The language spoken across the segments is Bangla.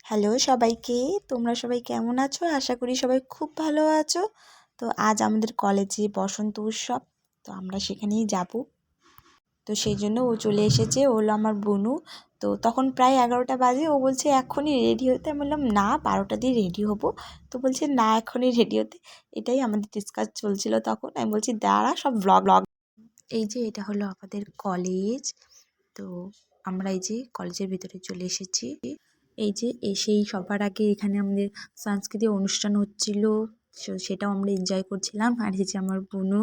হ্যালো সবাইকে, তোমরা সবাই কেমন আছো? আশা করি সবাই খুব ভালো আছো। তো আজ আমাদের কলেজে বসন্ত উৎসব, তো আমরা সেখানেই যাব। তো সেই জন্য ও চলে এসেছে, ও হলো আমার বোনু। তো তখন প্রায় 11টা বাজে, ও বলছে এখনই রেডি হতে। আমি বললাম না, 12টা দিয়ে রেডি হব। তো বলছে না, এখনই রেডি হতে। এটাই আমাদের ডিসকাস চলছিল তখন। আমি বলছি দাঁড়া, সব ব্লগ। এই যে এটা হলো আমাদের কলেজ। তো আমরা এই যে কলেজের ভিতরে চলে এসেছি। এই যে এসেই সবার আগে এখানে আমাদের সাংস্কৃতিক অনুষ্ঠান হচ্ছিল, সেটাও আমরা এনজয় করছিলাম। আর এই যে আমার বোনু।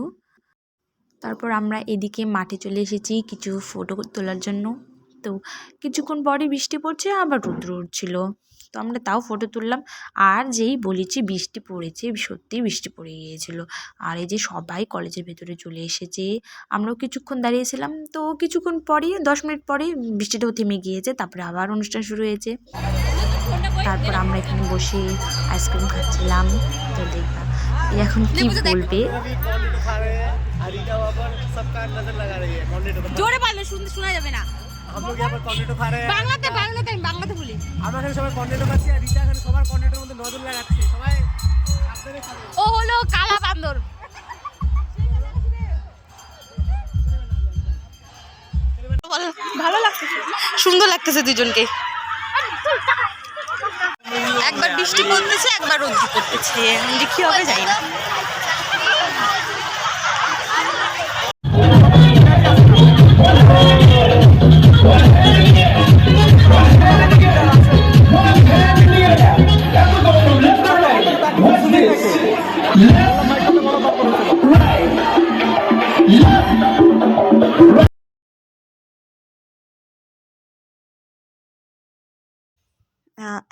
তারপর আমরা এদিকে মাঠে চলে এসেছি কিছু ফটো তোলার জন্য। তো কিছুক্ষণ পরে বৃষ্টি পড়ছে, আবার রৌদ্র উঠছিল। তো আমরা তাও ফটো তুললাম। আর যেই বলেছি বৃষ্টি পড়েছে, সত্যিই বৃষ্টি পড়ে গিয়েছিল। আর এই যে সবাই কলেজের ভেতরে চলে এসেছে, আমরাও কিছুক্ষণ দাঁড়িয়েছিলাম। তো কিছুক্ষণ পরেই 10 মিনিট পরে বৃষ্টিটাও থেমে গিয়েছে, তারপরে আবার অনুষ্ঠান শুরু হয়েছে। তারপর আমরা এখানে বসে আইসক্রিম খাচ্ছিলাম। তো দেখবা এখন কি বলবে। জোরে বললে শোনা যাবে না। हम लोग यहाँ पर कॉर्नेटो खा रहे हैं। বাংলাতে বাংলাতে বলি। আমরা এখানে সবাই কর্নেটো খাচ্ছি আর রিতা এখানে সবার কর্নেটোর মধ্যে নজর লাগাচ্ছে। সবাই সাবধানে খাবে। ও হলো কালা বান্দর। ভালো লাগতেছে, সুন্দর লাগতেছে দুজনকে। একবার বৃষ্টি পড়তেছে, একবার রোদ পড়তেছে, কি হবে জানি না।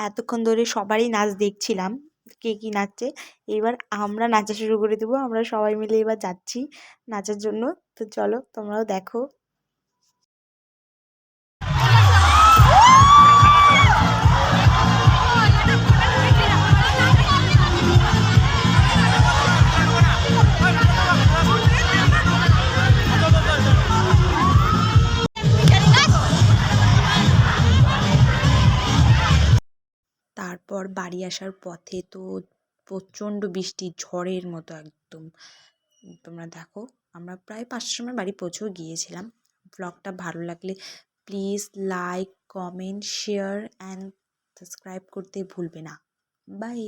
এতক্ষণ ধরে সবারই নাচ দেখছিলাম, কে কি নাচছে। এবার আমরা নাচা শুরু করে দেবো। আমরা সবাই মিলে এবার যাচ্ছি নাচার জন্য। তো চলো তোমরাও দেখো। তারপর বাড়ি আসার পথে তো প্রচণ্ড বৃষ্টি, ঝড়ের মতো একদম। তোমরা দেখো, আমরা প্রায় 5টার সময় বাড়ি পৌঁছেও গিয়েছিলাম। ব্লগটা ভালো লাগলে please like, comment, share and subscribe করতে ভুলবে না। বাই।